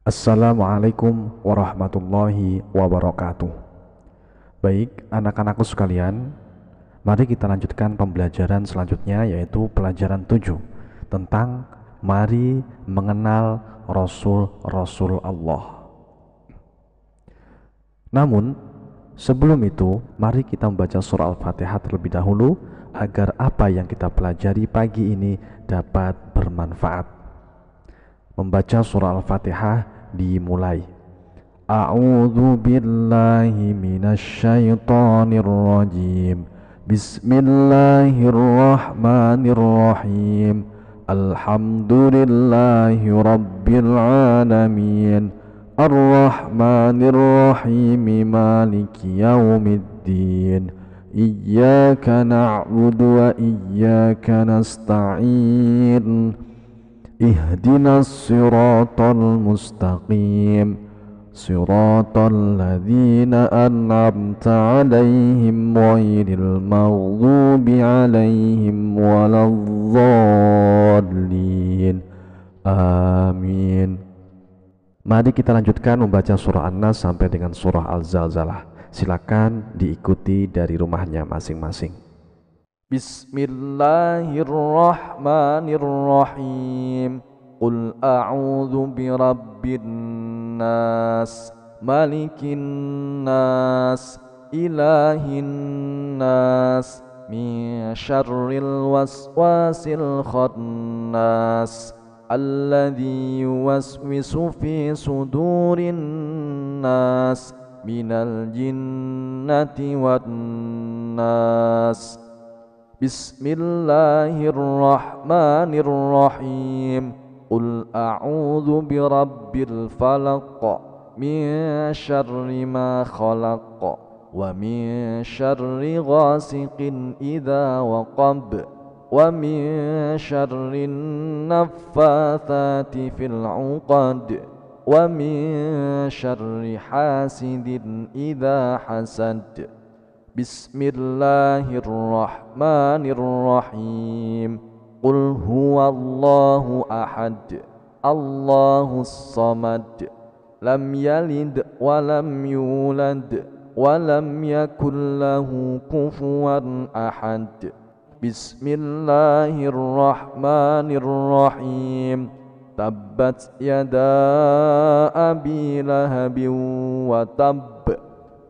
Assalamualaikum warahmatullahi wabarakatuh. Baik, anak-anakku sekalian, mari kita lanjutkan pembelajaran selanjutnya, yaitu pelajaran 7 tentang mari mengenal Rasul-Rasul Allah. Namun, sebelum itu, mari kita membaca surah Al-Fatihah terlebih dahulu agar apa yang kita pelajari pagi ini dapat bermanfaat. Membaca surah Al-Fatihah dimulai. A'udzu billahi minasyaitonir rajim. Bismillahirrahmanirrahim. Alhamdulillahi rabbil alamin. Ar-Rahmanir Rahim. Maliki yaumiddin. Iyyaka na'budu wa iyyaka nasta'in. Ihdinas siratal mustaqim. Siratal ladzina an'amta 'alaihim ghairil maghdubi 'alaihim waladdallin. Amin. Mari kita lanjutkan membaca surah An-Nas sampai dengan surah Al-Zalzalah. Silakan diikuti dari rumahnya masing-masing. Bismillahirrahmanirrahim. Qul a'udzu birabbin nas, malikin nas, ilahin nas, min syarril waswasil khannas, alladzi yuwaswisu fi sudurin nas, minal jinnati wan nas. Bismillahirrahmanirrahim. Qul a'udzu birabbil falaq, min syarri ma khalaq, wa min syarri ghasiqin idza waqab, wa min syarri naffatsati fil 'uqad, wa min syarri hasidin idza hasad. Bismillahirrahmanirrahim. Qul huwallahu ahad, Allahus samad, lam yalid wa lam yulad wa lam yakul lahu kufuwan ahad. Bismillahirrahmanirrahim. Tabbat yada abi lahabin wa tabb,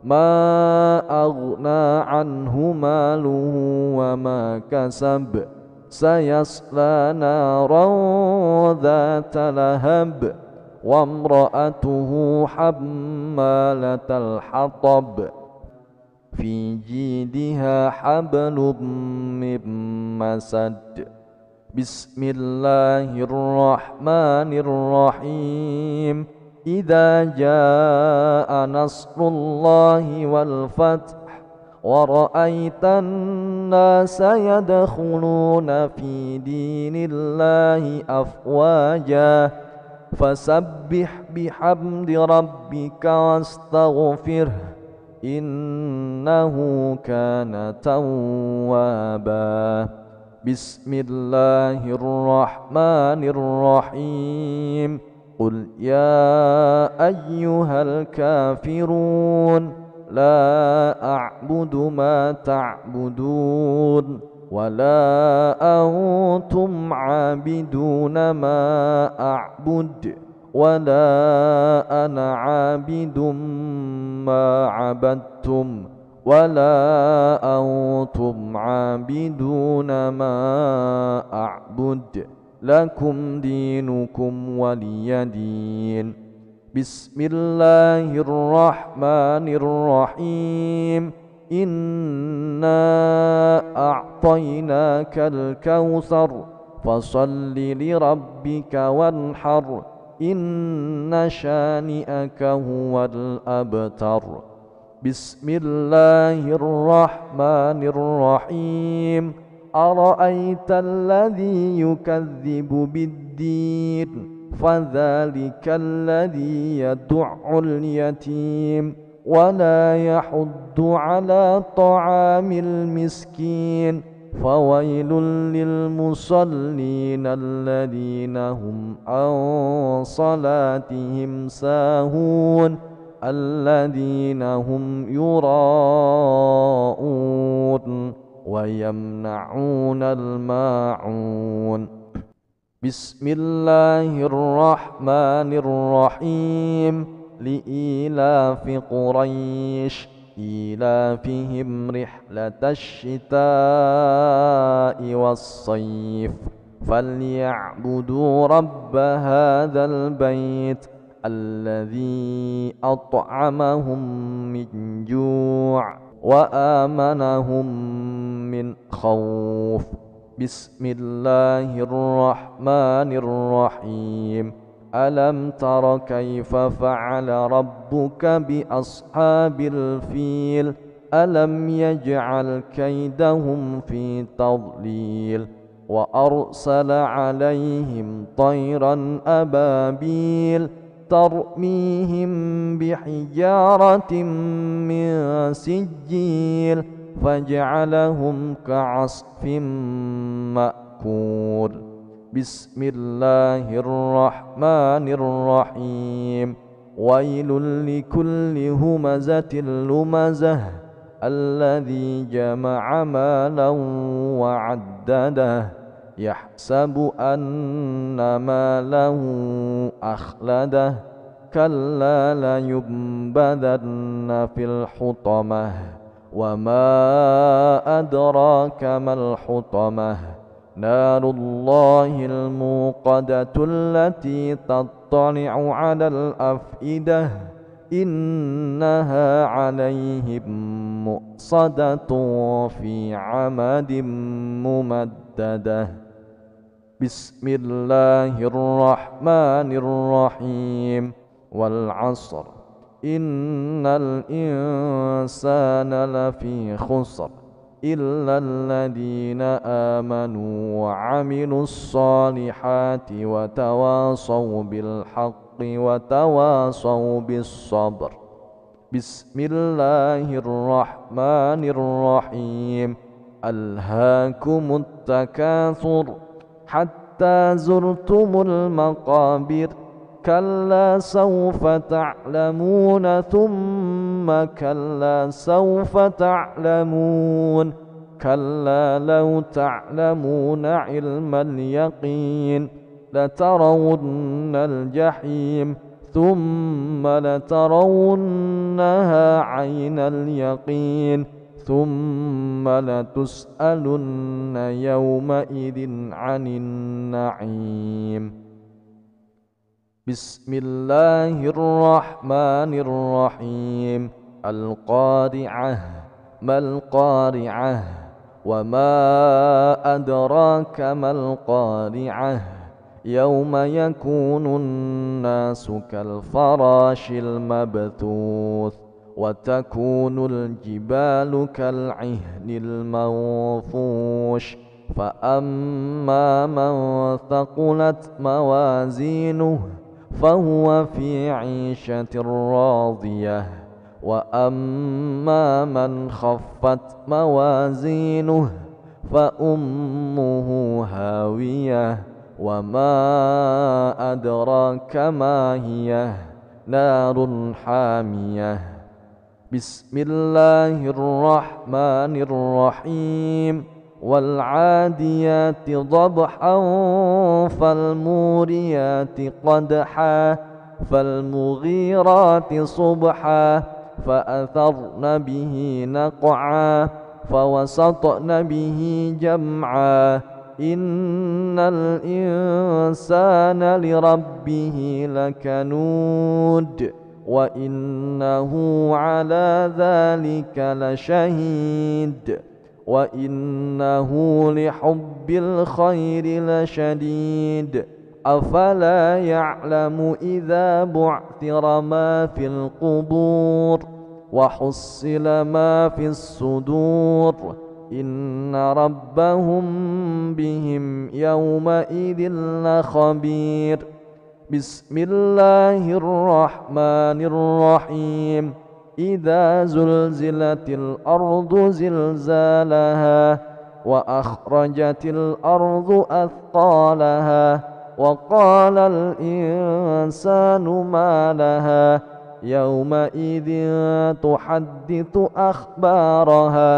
ma aghna anhu maluhu wa ma kasab, sayasla naran dhata lahab, wa imra'atuhu hammalatal hatab, fi jidha hablum min masad. Bismillahirrahmanirrahim. Idza jaa nasrullahi wal fath, wa ra'aitan nasa yadkhuluna fi dinillahi afwaja, fasabbih bihamdi rabbika wastaghfirh, innahu kana tawwaba. Bismillahirrahmanirrahim. Qul ya ayyuhal kafirun, la a'budu ma ta'budun, wa la antum 'abiduna ma a'bud, wa la ana 'abidum ma 'abadtum, wa la antum 'abiduna ma a'bud. Lakum dinukum waliyadin. Bismillahirrahmanirrahim. Inna a'tainakal kautsar, fasalli li rabbika wanhar, inna syani'aka huwal abtar. Bismillahirrahmanirrahim. Ara'aita alladhi yukazzibu biddin, fadhalika alladhi yad'ul yatim, wa la yahuddu ala ta'amil miskin. فويل للمصلين الذين هم عن صلاتهم ساهون الذين هم يراءون ويمنعون الماعون. بسم الله الرحمن الرحيم. لإيلاف قريش إيلافهم رحلة الشتاء والصيف فليعبدوا رب هذا البيت الذي أطعمهم من جوع وآمنهم من خوف. بسم الله الرحمن الرحيم. ألم تر كيف فعل ربك بأصحاب الفيل ألم يجعل كيدهم في تضليل وأرسل عليهم طيرا أبابيل ترميهم بحجارة من سجيل فجعلهم كعصف مأكول. بسم الله الرحمن الرحيم. ويل لكل همزة لمزة الذي جمع مالا وعدده يحسب أن ماله أخلده كلا لينبذن في الحطمة وما أدراك ما الحطمة نار الله الموقدة التي تطلع على الأفئدة إنها عليهم مؤصدة في عمد ممددة. بسم الله الرحمن الرحيم. والعصر إن الإنسان لفي خسر إلا الذين آمنوا وعملوا الصالحات وتواصوا بالحق وتواصوا بالصبر. بسم الله الرحمن الرحيم. ألهاكم التكاثر حتى زرتم المقابر كلا سوف تعلمون ثم كلا سوف تعلمون كلا لو تعلمون علم اليقين لترون الجحيم ثم لترونها عين اليقين ثم لتسألن يومئذ عن النعيم. بسم الله الرحمن الرحيم. القارعة ما القارعة وما أدراك ما القارعة يوم يكون الناس كالفراش المبثوث وتكون الجبال كالعهن المنفوش فأما من ثقلت موازينه فهو في عيشة راضية وأما من خفت موازينه فأمه هاوية وما أدراك ما هي نار حامية. بسم الله الرحمن الرحيم. والعاديات ضبحا فالموريات قدحا فالمغيرات صبحا فأثرن به نقعا فوسطن به جمعا إن الإنسان لربه لكنود وإنه على ذلك لشهيد وإنه لحب الخير لشديد أفلا يعلم إذا بعثر ما في القبور وحصل ما في الصدور إن ربهم بهم يومئذ لخبير. بسم الله الرحمن الرحيم. إذا زلزلت الأرض زلزالها وأخرجت الأرض أثقالها وقال الإنسان ما لها يومئذ تحدث أخبارها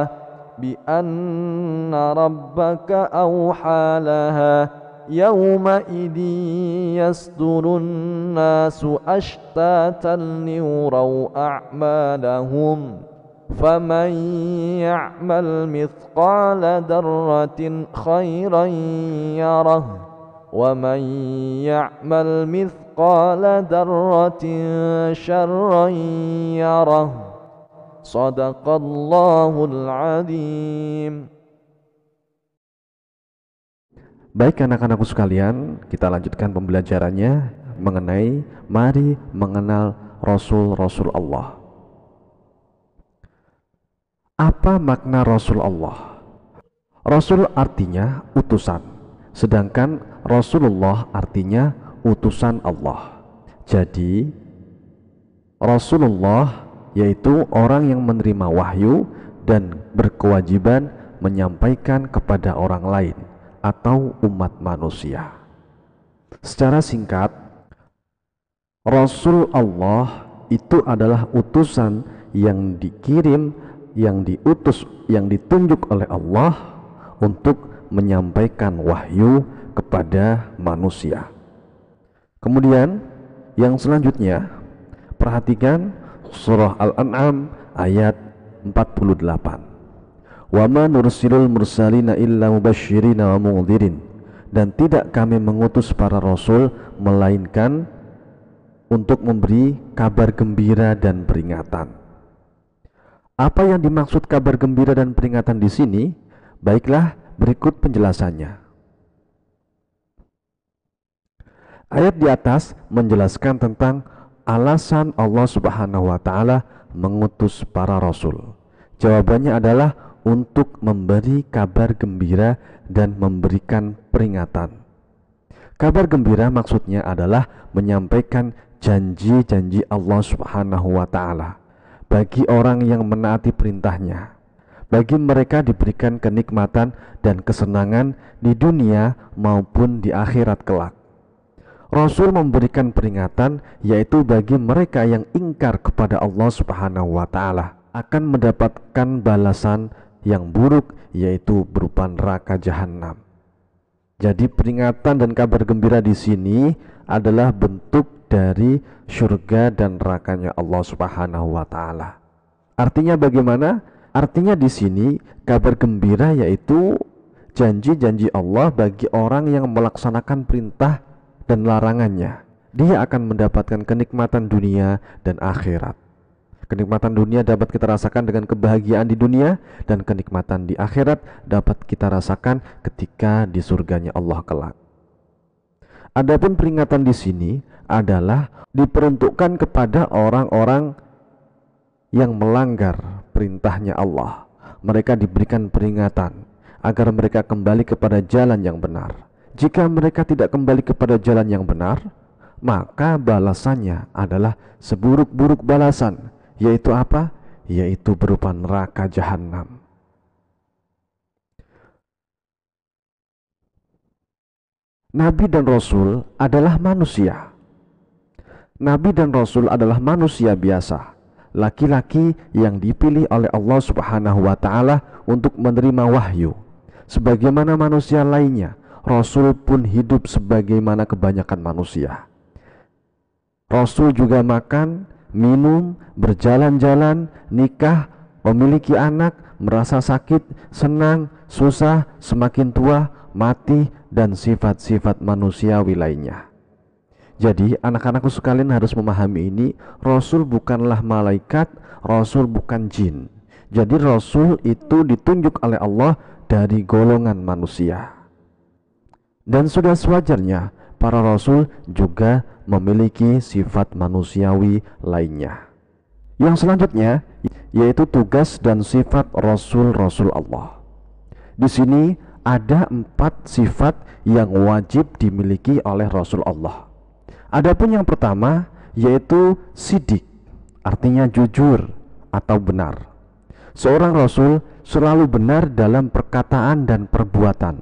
بأن ربك أوحى لها يومئذ يصدر الناس أشتاتا ليروا أعمالهم فمن يعمل مثقال ذرة خيرا يره ومن يعمل مثقال ذرة شرا يره صدق الله العظيم. Baik anak-anakku sekalian, kita lanjutkan pembelajarannya mengenai mari mengenal Rasul-Rasul Allah. Apa makna Rasul Allah? Rasul artinya utusan, sedangkan Rasulullah artinya utusan Allah. Jadi Rasulullah yaitu orang yang menerima wahyu dan berkewajiban menyampaikan kepada orang lain atau umat manusia. Secara singkat, Rasul Allah itu adalah utusan yang dikirim, yang diutus, yang ditunjuk oleh Allah untuk menyampaikan wahyu kepada manusia. Kemudian yang selanjutnya, perhatikan surah Al-An'am ayat 48. Wa ma nursilul mursalina illa mubasysyirina wa mundzirin, dan tidak kami mengutus para rasul melainkan untuk memberi kabar gembira dan peringatan. Apa yang dimaksud kabar gembira dan peringatan di sini? Baiklah, berikut penjelasannya. Ayat di atas menjelaskan tentang alasan Allah Subhanahu wa taala mengutus para rasul. Jawabannya adalah untuk memberi kabar gembira dan memberikan peringatan. Kabar gembira maksudnya adalah menyampaikan janji-janji Allah Subhanahu wa taala bagi orang yang menaati perintahnya. Bagi mereka diberikan kenikmatan dan kesenangan di dunia maupun di akhirat kelak. Rasul memberikan peringatan, yaitu bagi mereka yang ingkar kepada Allah Subhanahu wa taala akan mendapatkan balasan yang buruk, yaitu berupa neraka jahanam. Jadi peringatan dan kabar gembira di sini adalah bentuk dari surga dan nerakanya Allah Subhanahu wa taala. Artinya bagaimana? Artinya di sini kabar gembira yaitu janji-janji Allah bagi orang yang melaksanakan perintah dan larangannya. Dia akan mendapatkan kenikmatan dunia dan akhirat. Kenikmatan dunia dapat kita rasakan dengan kebahagiaan di dunia, dan kenikmatan di akhirat dapat kita rasakan ketika di surganya Allah kelak. Adapun peringatan di sini adalah diperuntukkan kepada orang-orang yang melanggar perintahnya Allah. Mereka diberikan peringatan agar mereka kembali kepada jalan yang benar. Jika mereka tidak kembali kepada jalan yang benar, maka balasannya adalah seburuk-buruk balasan, yaitu apa? Yaitu berupa neraka jahanam. Nabi dan Rasul adalah manusia. Nabi dan Rasul adalah manusia biasa, laki-laki yang dipilih oleh Allah Subhanahu wa taala untuk menerima wahyu. Sebagaimana manusia lainnya, Rasul pun hidup sebagaimana kebanyakan manusia. Rasul juga makan, minum, berjalan-jalan, nikah, memiliki anak, merasa sakit, senang, susah, semakin tua, mati, dan sifat-sifat manusiawi lainnya. Jadi anak-anakku sekalian harus memahami ini, Rasul bukanlah malaikat, Rasul bukan jin. Jadi Rasul itu ditunjuk oleh Allah dari golongan manusia. Dan sudah sewajarnya para Rasul juga memiliki sifat manusiawi lainnya. Yang selanjutnya yaitu tugas dan sifat Rasul-Rasul Allah. Di sini ada 4 sifat yang wajib dimiliki oleh Rasul Allah. Adapun yang pertama yaitu sidik, artinya jujur atau benar. Seorang rasul selalu benar dalam perkataan dan perbuatan.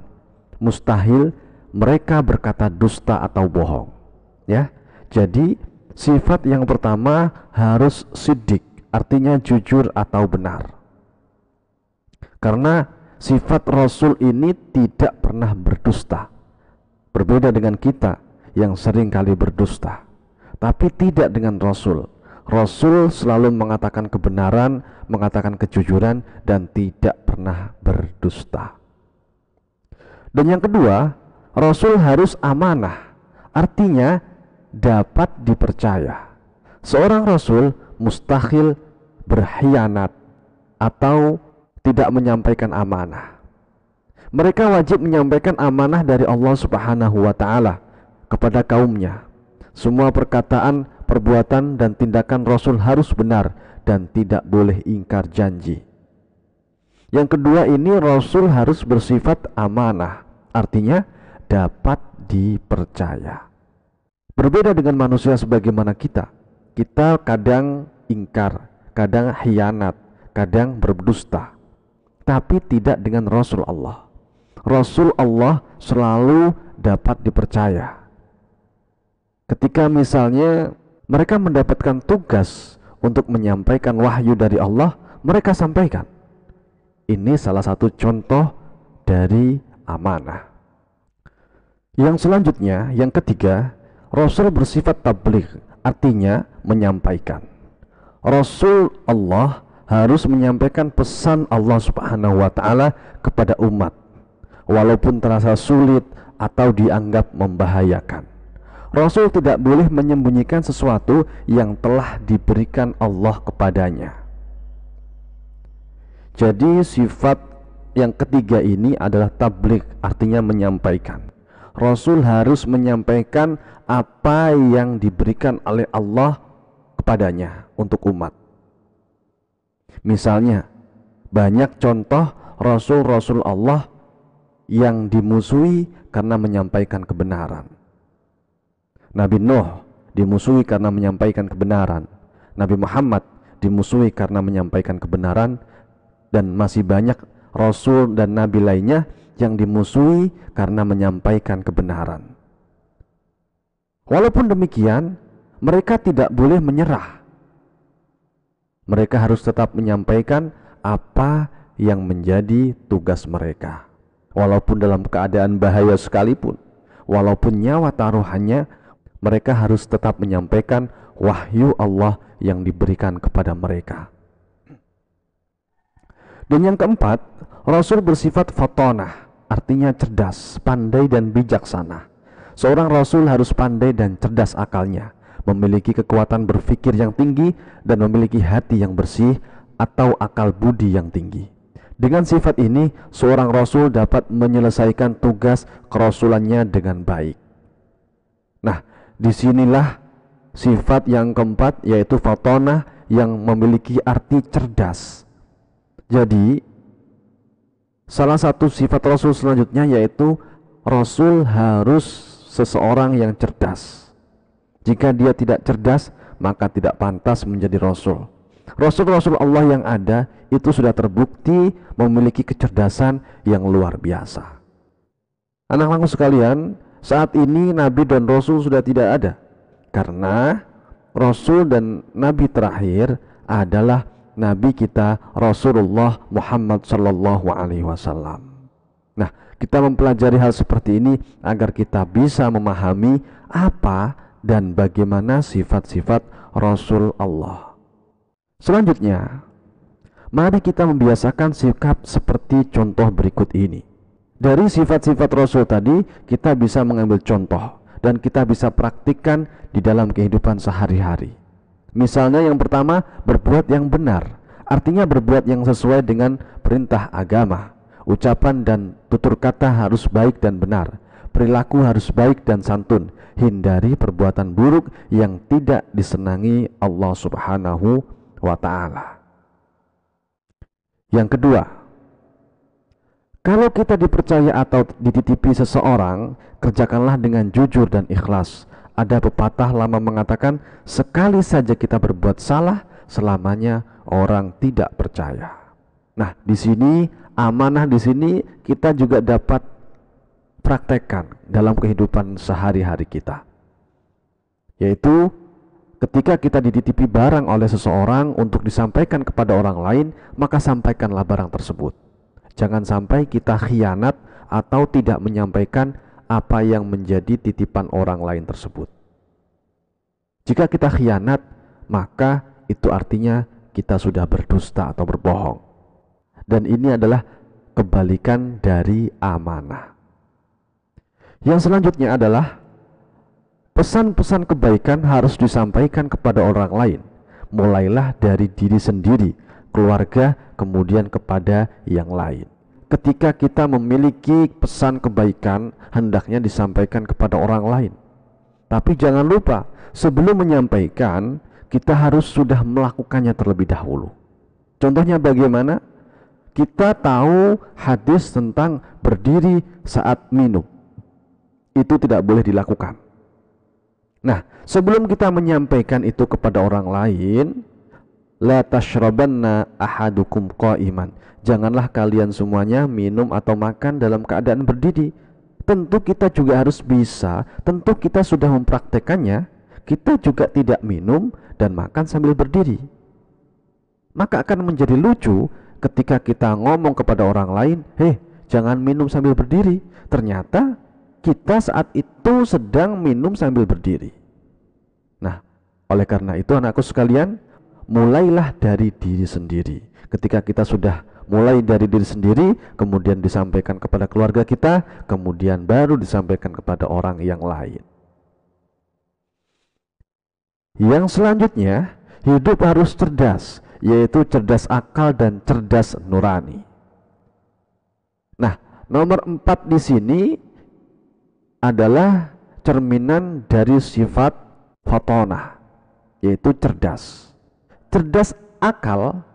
Mustahil mereka berkata dusta atau bohong. Ya. Jadi sifat yang pertama harus siddiq, artinya jujur atau benar. Karena sifat rasul ini tidak pernah berdusta. Berbeda dengan kita yang sering kali berdusta. Tapi tidak dengan rasul. Rasul selalu mengatakan kebenaran, mengatakan kejujuran, dan tidak pernah berdusta. Dan yang kedua, rasul harus amanah, artinya dapat dipercaya. Seorang rasul mustahil berkhianat atau tidak menyampaikan amanah. Mereka wajib menyampaikan amanah dari Allah Subhanahu wa Ta'ala kepada kaumnya. Semua perkataan, perbuatan, dan tindakan Rasul harus benar dan tidak boleh ingkar janji. Yang kedua ini, Rasul harus bersifat amanah, artinya dapat dipercaya. Berbeda dengan manusia sebagaimana kita kadang ingkar, kadang khianat, kadang berdusta. Tapi tidak dengan Rasul Allah. Rasul Allah selalu dapat dipercaya. Ketika misalnya mereka mendapatkan tugas untuk menyampaikan wahyu dari Allah, mereka sampaikan. Ini salah satu contoh dari amanah. Yang selanjutnya, yang ketiga, Rasul bersifat tabligh, artinya menyampaikan. Rasul Allah harus menyampaikan pesan Allah Subhanahu wa Ta'ala kepada umat, walaupun terasa sulit atau dianggap membahayakan. Rasul tidak boleh menyembunyikan sesuatu yang telah diberikan Allah kepadanya. Jadi sifat yang ketiga ini adalah tabligh, artinya menyampaikan. Rasul harus menyampaikan apa yang diberikan oleh Allah kepadanya untuk umat. Misalnya, banyak contoh Rasul-Rasul Allah yang dimusuhi karena menyampaikan kebenaran. Nabi Nuh dimusuhi karena menyampaikan kebenaran. Nabi Muhammad dimusuhi karena menyampaikan kebenaran. Dan masih banyak Rasul dan Nabi lainnya yang dimusuhi karena menyampaikan kebenaran. Walaupun demikian, mereka tidak boleh menyerah. Mereka harus tetap menyampaikan apa yang menjadi tugas mereka. Walaupun dalam keadaan bahaya sekalipun, walaupun nyawa taruhannya, mereka harus tetap menyampaikan wahyu Allah yang diberikan kepada mereka. Dan yang keempat, Rasul bersifat fatonah, artinya cerdas, pandai dan bijaksana. Seorang Rasul harus pandai dan cerdas akalnya, memiliki kekuatan berpikir yang tinggi dan memiliki hati yang bersih atau akal budi yang tinggi. Dengan sifat ini, seorang Rasul dapat menyelesaikan tugas kerasulannya dengan baik. Nah, disinilah sifat yang keempat, yaitu fatonah, yang memiliki arti cerdas. Jadi salah satu sifat Rasul selanjutnya yaitu Rasul harus seseorang yang cerdas. Jika dia tidak cerdas, maka tidak pantas menjadi Rasul. Rasul-Rasul Allah yang ada itu sudah terbukti memiliki kecerdasan yang luar biasa. Anak-anak sekalian, saat ini Nabi dan Rasul sudah tidak ada, karena Rasul dan Nabi terakhir adalah Nabi kita Rasulullah Muhammad sallallahu alaihi wasallam. Nah, kita mempelajari hal seperti ini agar kita bisa memahami apa dan bagaimana sifat-sifat Rasul Allah. Selanjutnya, mari kita membiasakan sikap seperti contoh berikut ini. Dari sifat-sifat Rasul tadi, kita bisa mengambil contoh dan kita bisa praktikkan di dalam kehidupan sehari-hari. Misalnya yang pertama, berbuat yang benar, artinya berbuat yang sesuai dengan perintah agama. Ucapan dan tutur kata harus baik dan benar, perilaku harus baik dan santun. Hindari perbuatan buruk yang tidak disenangi Allah Subhanahu wa ta'ala. Yang kedua, kalau kita dipercaya atau dititipi seseorang, kerjakanlah dengan jujur dan ikhlas. Ada pepatah lama mengatakan, sekali saja kita berbuat salah, selamanya orang tidak percaya. Nah, di sini amanah di sini kita juga dapat praktekkan dalam kehidupan sehari-hari kita. Yaitu ketika kita dititipi barang oleh seseorang untuk disampaikan kepada orang lain, maka sampaikanlah barang tersebut. Jangan sampai kita khianat atau tidak menyampaikan apa yang menjadi titipan orang lain tersebut. Jika kita khianat, maka itu artinya kita sudah berdusta atau berbohong. Dan ini adalah kebalikan dari amanah. Yang selanjutnya adalah pesan-pesan kebaikan harus disampaikan kepada orang lain. Mulailah dari diri sendiri, keluarga, kemudian kepada yang lain. Ketika kita memiliki pesan kebaikan, hendaknya disampaikan kepada orang lain. Tapi jangan lupa, sebelum menyampaikan, kita harus sudah melakukannya terlebih dahulu. Contohnya bagaimana? Kita tahu hadis tentang berdiri saat minum. Itu tidak boleh dilakukan. Nah, sebelum kita menyampaikan itu kepada orang lain, la tashrabanna ahadukum qa'iman. Janganlah kalian semuanya minum atau makan dalam keadaan berdiri. Tentu kita juga harus bisa, tentu kita sudah mempraktekannya, kita juga tidak minum dan makan sambil berdiri. Maka akan menjadi lucu ketika kita ngomong kepada orang lain, jangan minum sambil berdiri. Ternyata kita saat itu sedang minum sambil berdiri. Nah, oleh karena itu anakku sekalian, mulailah dari diri sendiri. Ketika kita sudah mulai dari diri sendiri, kemudian disampaikan kepada keluarga kita, kemudian baru disampaikan kepada orang yang lain. Yang selanjutnya, hidup harus cerdas, yaitu cerdas akal dan cerdas nurani. Nah, nomor 4 di sini adalah cerminan dari sifat fatonah, yaitu cerdas. Cerdas akal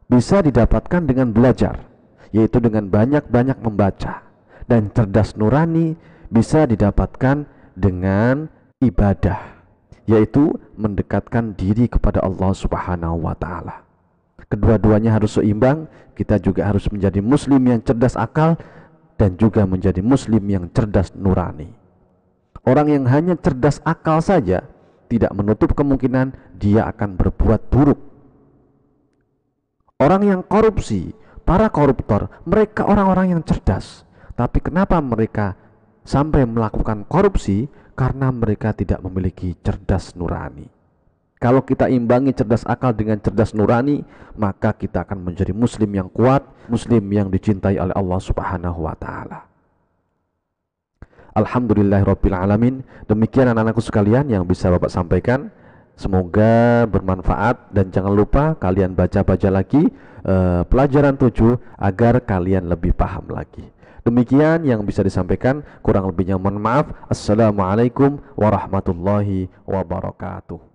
bisa didapatkan dengan belajar, yaitu dengan banyak-banyak membaca. Dan cerdas nurani bisa didapatkan dengan ibadah, yaitu mendekatkan diri kepada Allah Subhanahu wa ta'ala. Kedua-duanya harus seimbang. Kita juga harus menjadi muslim yang cerdas akal dan juga menjadi muslim yang cerdas nurani. Orang yang hanya cerdas akal saja tidak menutup kemungkinan dia akan berbuat buruk. Orang yang korupsi, para koruptor, mereka orang-orang yang cerdas. Tapi kenapa mereka sampai melakukan korupsi? Karena mereka tidak memiliki cerdas nurani. Kalau kita imbangi cerdas akal dengan cerdas nurani, maka kita akan menjadi muslim yang kuat, muslim yang dicintai oleh Allah Subhanahu wa ta'ala. Alhamdulillahirabbil alamin. Demikian anak-anakku sekalian yang bisa Bapak sampaikan. Semoga bermanfaat dan jangan lupa kalian baca-baca lagi pelajaran 7 agar kalian lebih paham lagi. Demikian yang bisa disampaikan, kurang lebihnya mohon maaf. Assalamualaikum warahmatullahi wabarakatuh.